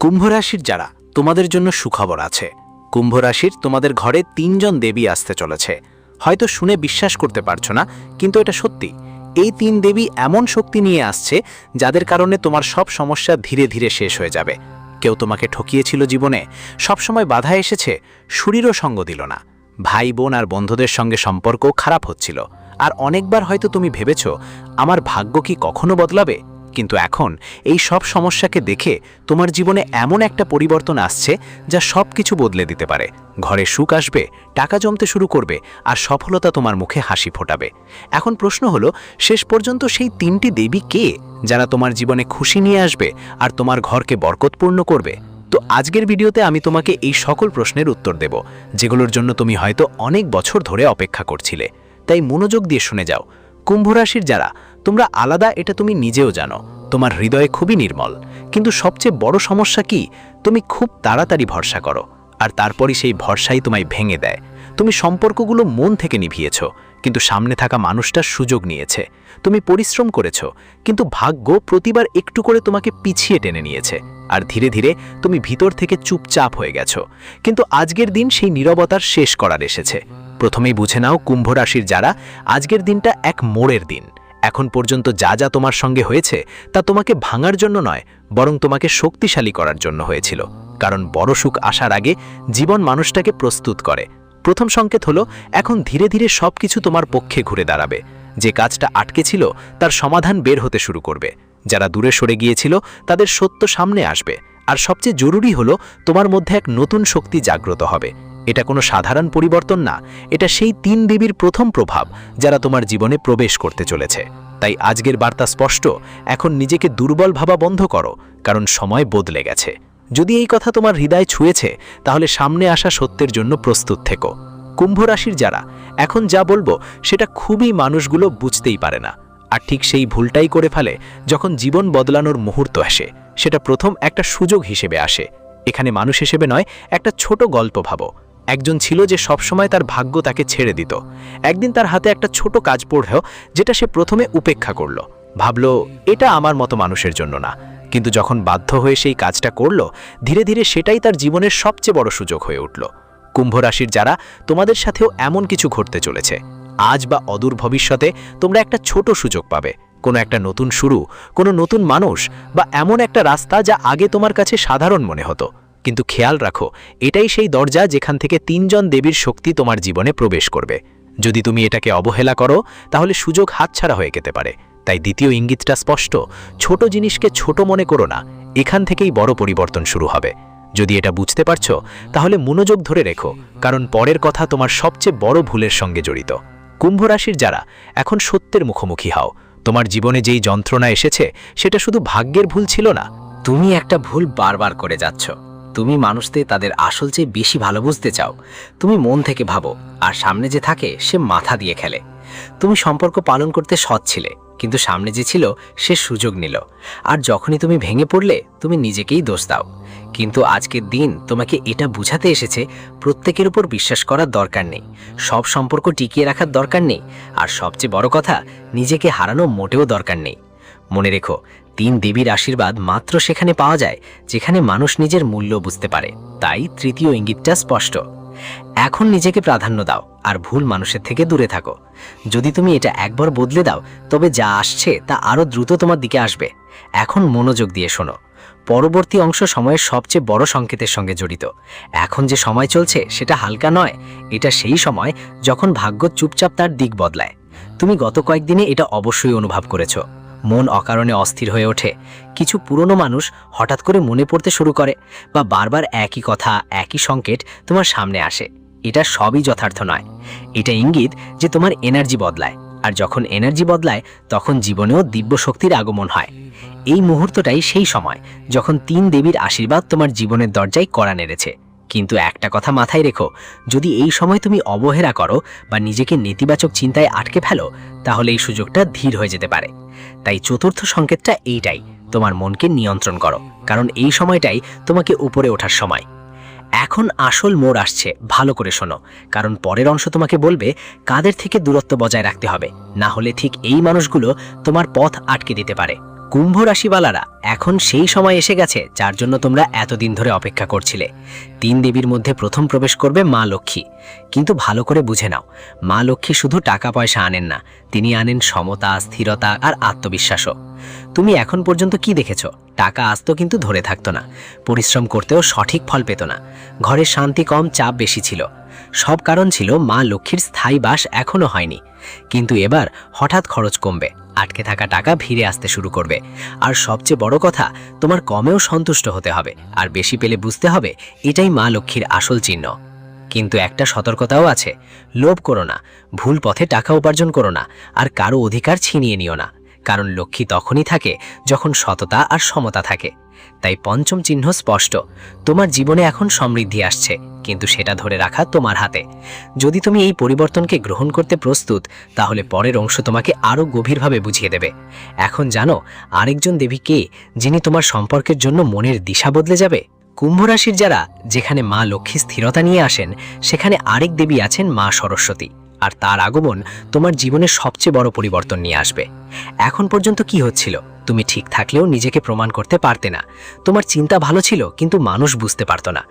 কুম্ভ রাশির যারা, তোমাদের জন্য সুখবর আছে। কুম্ভ রাশির তোমাদের ঘরে ৩ জন দেবী আসতে চলেছে। হয়তো শুনে বিশ্বাস করতে পারছো না, কিন্তু এটা সত্যি। এই ৩ দেবী এমন শক্তি নিয়ে আসছে যাদের কারণে তোমার সব সমস্যা ধীরে ধীরে শেষ হয়ে যাবে। কেউ তোমাকে ঠকিয়েছিল জীবনে, সবসময় বাধা এসেছে, শরীরও সঙ্গ দিল না। ভাই বোন আর বন্ধুদের সঙ্গে সম্পর্ক খারাপ হচ্ছিল, আর অনেকবার হয়তো তুমি ভেবেছ আমার ভাগ্য কি কখনো বদলাবে। কিন্তু এখন এই সব সমস্যাকে দেখে তোমার জীবনে এমন একটা পরিবর্তন আসছে যা সব কিছু বদলে দিতে পারে। ঘরে সুখ আসবে, টাকা জমতে শুরু করবে, আর সফলতা তোমার মুখে হাসি ফোটাবে। এখন প্রশ্ন হলো, শেষ পর্যন্ত সেই ৩টি দেবী কে, যারা তোমার জীবনে খুশি নিয়ে আসবে আর তোমার ঘরকে বরকতপূর্ণ করবে? তো আজকের ভিডিওতে আমি তোমাকে এই সকল প্রশ্নের উত্তর দেব, যেগুলোর জন্য তুমি হয়তো অনেক বছর ধরে অপেক্ষা করছিলে। তাই মনোযোগ দিয়ে শুনে যাও। কুম্ভ রাশির যারা, তোমরা আলাদা, এটা তুমি নিজেও জানো। তোমার হৃদয়ে খুবই নির্মল, কিন্তু সবচেয়ে বড় সমস্যা কি, তুমি খুব তাড়াতাড়ি ভরসা করো, আর তারপরই সেই ভরসাই তোমায় ভেঙে দেয়। তুমি সম্পর্কগুলো মন থেকে নিভিয়েছ, কিন্তু সামনে থাকা মানুষটার সুযোগ নিয়েছে। তুমি পরিশ্রম করেছ, কিন্তু ভাগ্য প্রতিবার একটু করে তোমাকে পিছিয়ে টেনে নিয়েছে, আর ধীরে ধীরে তুমি ভিতর থেকে চুপচাপ হয়ে গেছো। কিন্তু আজকের দিন সেই নীরবতার শেষ করার এসেছে। প্রথমেই বুঝে নাও কুম্ভ রাশির যারা, আজকের দিনটা এক মোড়ের দিন। এখন পর্যন্ত যা যা তোমার সঙ্গে হয়েছে তা তোমাকে ভাঙার জন্য নয়, বরং তোমাকে শক্তিশালী করার জন্য হয়েছিল। কারণ বড় সুখ আসার আগে জীবন মানুষটাকে প্রস্তুত করে। প্রথম সংকেত হলো, এখন ধীরে ধীরে সবকিছু তোমার পক্ষে ঘুরে দাঁড়াবে। যে কাজটা আটকে ছিল তার সমাধান বের হতে শুরু করবে। যারা দূরে সরে গিয়েছিল তাদের সত্য সামনে আসবে। আর সবচেয়ে জরুরি হলো, তোমার মধ্যে এক নতুন শক্তি জাগ্রত হবে। এটা কোনো সাধারণ পরিবর্তন না, এটা সেই ৩ দেবীর প্রথম প্রভাব যারা তোমার জীবনে প্রবেশ করতে চলেছে। তাই আজকের বার্তা স্পষ্ট, এখন নিজেকে দুর্বল ভাবা বন্ধ করো, কারণ সময় বদলে গেছে। যদি এই কথা তোমার হৃদয় ছুঁয়েছে, তাহলে সামনে আসা সত্যের জন্য প্রস্তুত থেকো। কুম্ভ রাশির যারা, এখন যা বলবো সেটা খুবই মানুষগুলো বুঝতেই পারে না, আর ঠিক সেই ভুলটাই করে ফেলে যখন জীবন বদলানোর মুহূর্ত আসে। সেটা প্রথম একটা সুযোগ হিসেবে আসে। এখানে মানুষ হিসেবে নয়, একটা ছোট গল্প ভাবো। একজন ছিল যে সবসময় তার ভাগ্য তাকে ছেড়ে দিত। একদিন তার হাতে একটা ছোট কাজ পড়ল, যেটা সে প্রথমে উপেক্ষা করল। ভাবল এটা আমার মতো মানুষের জন্য না। কিন্তু যখন বাধ্য হয়ে সেই কাজটা করল, ধীরে ধীরে সেটাই তার জীবনের সবচেয়ে বড় সুযোগ হয়ে উঠল। কুম্ভ রাশির যারা, তোমাদের সাথেও এমন কিছু ঘটতে চলেছে। আজ বা অদূর ভবিষ্যতে তোমরা একটা ছোট সুযোগ পাবে, কোনো একটা নতুন শুরু, কোনো নতুন মানুষ, বা এমন একটা রাস্তা যা আগে তোমার কাছে সাধারণ মনে হতো। কিন্তু খেয়াল রাখো, এটাই সেই দরজা যেখান থেকে ৩ জন দেবীর শক্তি তোমার জীবনে প্রবেশ করবে। যদি তুমি এটাকে অবহেলা করো, তাহলে সুযোগ হাতছাড়া হয়ে যেতে পারে। তাই দ্বিতীয় ইঙ্গিতটা স্পষ্ট, ছোট জিনিসকে ছোট মনে করো না, এখান থেকেই বড় পরিবর্তন শুরু হবে। যদি এটা বুঝতে পারছো, তাহলে মনোযোগ ধরে রেখো, কারণ পরের কথা তোমার সবচেয়ে বড় ভুলের সঙ্গে জড়িত। কুম্ভ রাশির যারা, এখন সত্যের মুখোমুখি হও। তোমার জীবনে যেই যন্ত্রণা এসেছে সেটা শুধু ভাগ্যের ভুল ছিল না, তুমি একটা ভুল বারবার করে যাচ্ছ। তুমি মানুষদের তাদের আসল চেয়ে বেশি ভালো বুঝতে চাও। তুমি মন থেকে ভাবো, আর সামনে যে থাকে সে মাথা দিয়ে খেলে। তুমি সম্পর্ক পালন করতে সৎ ছিলে, কিন্তু সামনে যে ছিল সে সুযোগ নিল। আর যখনই তুমি ভেঙে পড়লে, তুমি নিজেকেই দোষ দাও। কিন্তু আজকের দিন তোমাকে এটা বুঝাতে এসেছে, প্রত্যেকের উপর বিশ্বাস করার দরকার নেই, সব সম্পর্ক টিকিয়ে রাখার দরকার নেই, আর সবচেয়ে বড় কথা, নিজেকে হারানো মোটেও দরকার নেই। মনে রেখো, ৩ দেবীর আশীর্বাদ মাত্র সেখানে পাওয়া যায় যেখানে মানুষ নিজের মূল্য বুঝতে পারে। তাই তৃতীয় ইঙ্গিতটা স্পষ্ট। এখন নিজেকে প্রাধান্য দাও, আর ভুল মানুষের থেকে দূরে থাকো। যদি তুমি এটা একবার বদলে দাও, তবে যা আসছে তা আরও দ্রুত তোমার দিকে আসবে। এখন মনোযোগ দিয়ে শোনো। পরবর্তী অংশ সময়ের সবচেয়ে বড় সংকেতের সঙ্গে জড়িত। এখন যে সময় চলছে সেটা হালকা নয়, এটা সেই সময় যখন ভাগ্য চুপচাপ তার দিক বদলায়। তুমি গত কয়েকদিনে এটা অবশ্যই অনুভব করেছ। মন অকারণে অস্থির হয়ে ওঠে, কিছু পুরনো মানুষ হঠাৎ করে মনে পড়তে শুরু করে, বা বারবার একই কথা, একই সংকেত তোমার সামনে আসে। এটা সবই যথার্থ নয়, এটা ইঙ্গিত যে তোমার এনার্জি বদলায়। আর যখন এনার্জি বদলায়, তখন জীবনেও দিব্য শক্তির আগমন হয়। এই মুহূর্তটাই সেই সময় যখন ৩ দেবীর আশীর্বাদ তোমার জীবনের দরজায় কড়া নেড়েছে। কিন্তু একটা কথা মাথায় রেখো, যদি এই সময় তুমি অবহেলা করো বা নিজেকে নেতিবাচক চিন্তায় আটকে ফেলো, তাহলে এই সুযোগটা ধীর হয়ে যেতে পারে। তাই চতুর্থ সংকেতটা এইটাই, তোমার মনকে নিয়ন্ত্রণ করো, কারণ এই সময়টাই তোমাকে উপরে ওঠার সময়। এখন আসল মোড় আসছে, ভালো করে শোনো, কারণ পরের অংশ তোমাকে বলবে কাদের থেকে দূরত্ব বজায় রাখতে হবে, না হলে ঠিক এই মানুষগুলো তোমার পথ আটকে দিতে পারে। কুম্ভ রাশিওয়ালারা, এখন সেই সময় এসে গেছে যার জন্য তোমরা এতদিন ধরে অপেক্ষা করছিলে। 3 দেবীর মধ্যে প্রথম প্রবেশ করবে মা লক্ষ্মী। কিন্তু ভালো করে বুঝে নাও, মা লক্ষ্মী শুধু টাকা পয়সা আনেন না, তিনি আনেন সমতা, স্থিরতা আর আত্মবিশ্বাসও। তুমি এখন পর্যন্ত কি দেখেছ? টাকা আসতো কিন্তু ধরে থাকতো না, পরিশ্রম করতেও সঠিক ফল পেত না, ঘরের শান্তি কম, চাপ বেশি ছিল। সব কারণ ছিল মা লক্ষ্মীর স্থায়ী বাস এখনো হয়নি। কিন্তু এবার হঠাৎ খরচ কমবে, আটকে থাকা টাকা ফিরে আসতে শুরু করবে। আর সবচেয়ে বড় কথা, তোমার কমেও সন্তুষ্ট হতে হবে, আর বেশি পেলে বুঝতে হবে এটাই মা লক্ষ্মীর আসল চিহ্ন। কিন্তু একটা সতর্কতাও আছে, লোভ করো না, ভুল পথে টাকা উপার্জন করো না, আর কারো অধিকার ছিনিয়ে নিও না। কারণ লক্ষ্মী তখনই থাকে যখন সততা আর সমতা থাকে। তাই পঞ্চম চিহ্ন স্পষ্ট, তোমার জীবনে এখন সমৃদ্ধি আসছে, কিন্তু সেটা ধরে রাখা তোমার হাতে। যদি তুমি এই পরিবর্তনকে গ্রহণ করতে প্রস্তুত, তাহলে পরের অংশ তোমাকে আরও গভীরভাবে বুঝিয়ে দেবে। এখন জানো আরেকজন দেবী কে, যিনি তোমার সম্পর্কের জন্য মনের দিশা বদলে যাবে? কুম্ভ রাশির যারা, যেখানে মা লক্ষ্মী স্থিরতা নিয়ে আসেন, সেখানে আরেক দেবী আছেন মা সরস্বতী। আর তার আগমন তোমার জীবনের সবচেয়ে বড় পরিবর্তন নিয়ে আসবে। এখন পর্যন্ত কি হচ্ছিল? তুমি ঠিক থাকলেও নিজেকে প্রমাণ করতে পারতে না। তোমার চিন্তা ভালো ছিল, কিন্তু মানুষ বুঝতে পারত না।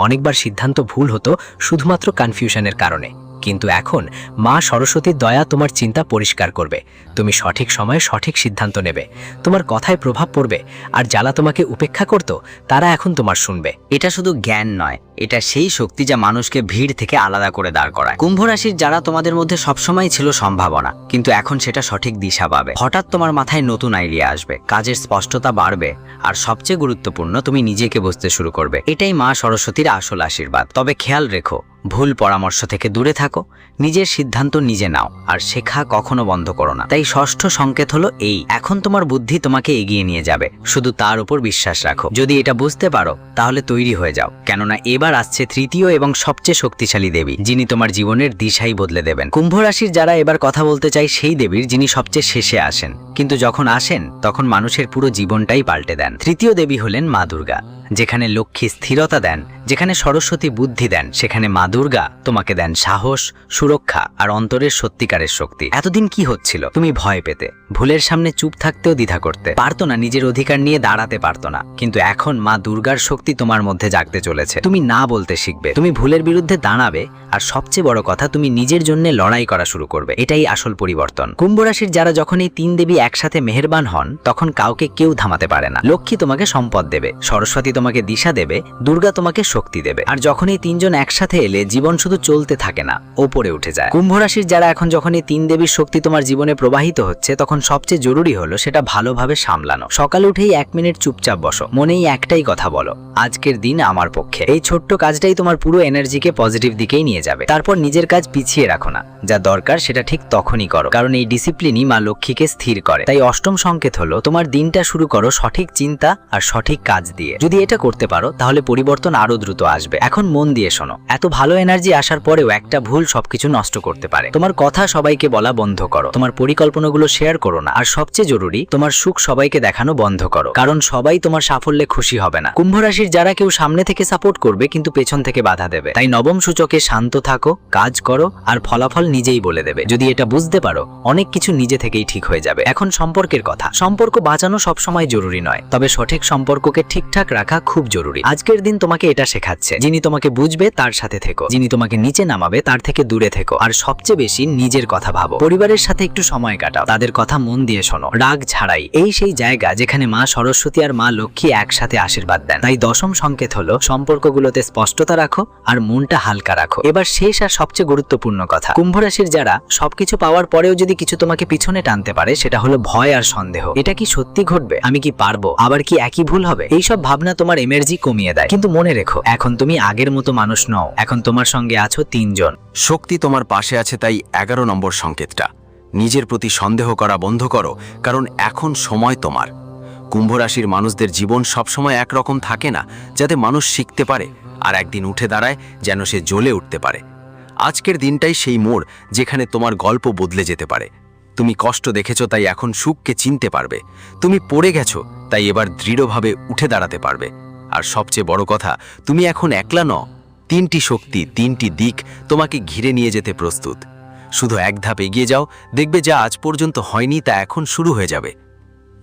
অনেকবার সিদ্ধান্ত ভুল হতো শুধুমাত্র কনফিউশনের কারণে। কিন্তু এখন মা সরস্বতীর দয়া তোমার চিন্তা পরিষ্কার করবে। তুমি সঠিক সময়ে সঠিক সিদ্ধান্ত নেবে, তোমার কথায় প্রভাব পড়বে। আর যারা তোমাকে উপেক্ষা করত, তারা এখন তোমার শুনবে। এটা শুধু জ্ঞান নয়, এটা সেই শক্তি যা মানুষকে ভিড় থেকে আলাদা করে দাঁড় করায়। কুম্ভ রাশির যারা, তোমাদের মধ্যে সবসময় ছিল সম্ভাবনা, কিন্তু এখন সেটা সঠিক দিশা পাবে। হঠাৎ তোমার মাথায় নতুন আইডিয়া আসবে, কাজের স্পষ্টতা বাড়বে, আর সবচেয়ে গুরুত্বপূর্ণ, তুমি নিজেকে বুঝতে শুরু করবে। এটাই মা সরস্বতীর আসল আশীর্বাদ। তবে খেয়াল রেখো, ভুল পরামর্শ থেকে দূরে থাকো, নিজের সিদ্ধান্ত নিজে নাও, আর শেখা কখনো বন্ধ করো না। তাই ষষ্ঠ সংকেত হলো এই, এখন তোমার বুদ্ধি তোমাকে এগিয়ে নিয়ে যাবে, শুধু তার উপর বিশ্বাস রাখো। যদি এটা বুঝতে পারো, তাহলে তৈরি হয়ে যাও, কেননা এবার আসছে তৃতীয় এবং সবচেয়ে শক্তিশালী দেবী, যিনি তোমার জীবনের দিশাই বদলে দেবেন। কুম্ভ রাশির যারা, এবার কথা বলতে চাই সেই দেবীর যিনি সবচেয়ে শেষে আসেন, কিন্তু যখন আসেন তখন মানুষের পুরো জীবনটাই পাল্টে দেন। তৃতীয় দেবী হলেন মা দুর্গা। যেখানে লক্ষ্মী স্থিরতা দেন, যেখানে সরস্বতী বুদ্ধি দেন, সেখানে মা দুর্গা তোমাকে দেন সাহস, সুরক্ষা আর অন্তরের সত্যিকারের শক্তি। এতদিন কি হচ্ছিল? তুমি ভয় পেতে, ভুলের সামনে চুপ থাকতেও দ্বিধা করতে পারতো না, নিজের অধিকার নিয়ে দাঁড়াতে পারতো না। কিন্তু এখন মা দুর্গার শক্তি তোমার মধ্যে জাগতে চলেছে। তুমি না বলতে শিখবে, তুমি ভুলের বিরুদ্ধে দাঁড়াবে, আর সবচেয়ে বড় কথা, তুমি নিজের জন্য লড়াই করা শুরু করবে। এটাই আসল পরিবর্তন। কুম্ভ রাশির যারা, যখন এই 3 দেবী একসাথে মেহেরবান হন, তখন কাউকে কেউ থামাতে পারে না। লক্ষ্মী তোমাকে সম্পদ দেবে, সরস্বতী তোমাকে দিশা দেবে, দুর্গা তোমাকে শক্তি দেবে। আর যখন এই 3 জন একসাথে এলে, জীবন শুধু চলতে থাকে না, ওপরে উঠে যায়। কুম্ভ রাশির যারা, এখন যখন এই 3 দেবীর শক্তি তোমার জীবনে প্রবাহিত হচ্ছে, তখন সবচেয়ে জরুরি হলো সেটা ভালোভাবে সামলানো। সকালে উঠেই 1 মিনিট চুপচাপ বসো, মনেই একটাই কথা বলো, আজকের দিন আমার পক্ষে। এই ছোট্ট কাজটাই তোমার পুরো এনার্জিকে পজিটিভ দিকেই নিয়ে যাবে। তারপর নিজের কাজ পিছিয়ে রাখো না, যা দরকার সেটা ঠিক তখনই করো, কারণ এই ডিসিপ্লিনই মা লক্ষ্মীকে স্থির করে। তাই অষ্টম সংকেত হলো, তোমার দিনটা শুরু করো সঠিক চিন্তা আর সঠিক কাজ দিয়ে। যদি এটা করতে পারো, তাহলে পরিবর্তন আরো দ্রুত আসবে। এখন মন দিয়ে শোনো, এত ভালো এনার্জি আসার পরেও একটা ভুল সবকিছু নষ্ট করতে পারে। তোমার কথা সবাইকে বলা বন্ধ করো, তোমার পরিকল্পনাগুলো শেয়ার করো না, আর সবচেয়ে জরুরি, তোমার সুখ সবাইকে দেখানো বন্ধ করো, কারণ সবাই তোমার সাফল্যে খুশি হবে না। কুম্ভ রাশির যারা, কেউ সামনে থেকে সাপোর্ট করবে, কিন্তু পেছন থেকে বাধা দেবে। তাই নবম সূচকে শান্ত থাকো, কাজ করো, আর ফলাফল নিজেই বলে দেবে। যদি এটা বুঝতে পারো, অনেক কিছু নিজে থেকেই ঠিক হয়ে যাবে। এখন সম্পর্কের কথা। সম্পর্ক বাঁচানো সবসময় জরুরি নয়, তবে সঠিক সম্পর্ককে ঠিকঠাক রাখা খুব জরুরি। আজকের দিন তোমাকে এটা শেখাচ্ছে, যিনি তোমাকে বুঝবে তার সাথে থেকো, যিনি তোমাকে নিচে নামাবে তার থেকে দূরে থেকো, আর সবচেয়ে বেশি নিজের কথা ভাবো। পরিবারের সাথে একটু সময় কাটাও, তাদের কথা মন দিয়ে শোনো, রাগ ছাড়াই। এই সেই জায়গা যেখানে মা সরস্বতী আর মা লক্ষ্মী একসাথে আশীর্বাদ দেন। তাই দশম সংকেত হলো, সম্পর্কগুলোতে স্পষ্টতা রাখো আর মনটা হালকা রাখো। এবার শেষ আর সবচেয়ে গুরুত্বপূর্ণ কথা। কুম্ভ রাশির যারা, সবকিছু পাওয়ার পরেও যদি কিছু তোমাকে পিছনে টানতে পারে, সেটা হলো ভয় আর সন্দেহ। এটা কি সত্যি ঘটবে? আমি কি পারবো? আবার কি একই ভুল হবে? এইসব ভাবনা তোমার এনার্জি কমিয়ে দেয়। কিন্তু মনে রেখো, এখন তুমি আগের মতো মানুষ নও, এখন তোমার সঙ্গে আছো 3 জন। শক্তি তোমার পাশে আছে, তাই 11 নম্বর সংকেতটা, নিজের প্রতি সন্দেহ করা বন্ধ করো, কারণ এখন সময় তোমার। কুম্ভ রাশির মানুষদের জীবন সবসময় একরকম থাকে না, যাতে মানুষ শিখতে পারে আর একদিন উঠে দাঁড়ায় যেন সে জ্বলে উঠতে পারে। আজকের দিনটাই সেই মোড় যেখানে তোমার গল্প বদলে যেতে পারে। তুমি কষ্ট দেখেছো, তাই এখন সুখকে চিনতে পারবে। তুমি পড়ে গেছো, তাই এবার দৃঢ়ভাবে উঠে দাঁড়াতে পারবে। আর সবচেয়ে বড় কথা, তুমি এখন একলা নও, 3টি শক্তি, 3টি দিক তোমাকে ঘিরে নিয়ে যেতে প্রস্তুত। শুধু এক ধাপ এগিয়ে যাও, দেখবে যা আজ পর্যন্ত হয়নি তা এখন শুরু হয়ে যাবে।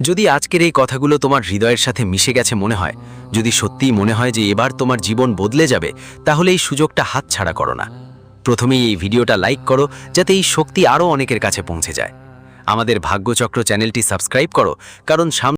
যদি আজকের এই কথাগুলো তোমার হৃদয়ের সাথে মিশে গেছে মনে হয়, যদি সত্যিই মনে হয় যে এবার তোমার জীবন বদলে যাবে, তাহলে এই সুযোগটা হাতছাড়া করো না। প্রথমেই এই ভিডিওটা লাইক করো, যাতে এই শক্তি আরও অনেকের কাছে পৌঁছে যায়। আমাদের ভাগ্যচক্র চ্যানেলটি সাবস্ক্রাইব করো, কারণ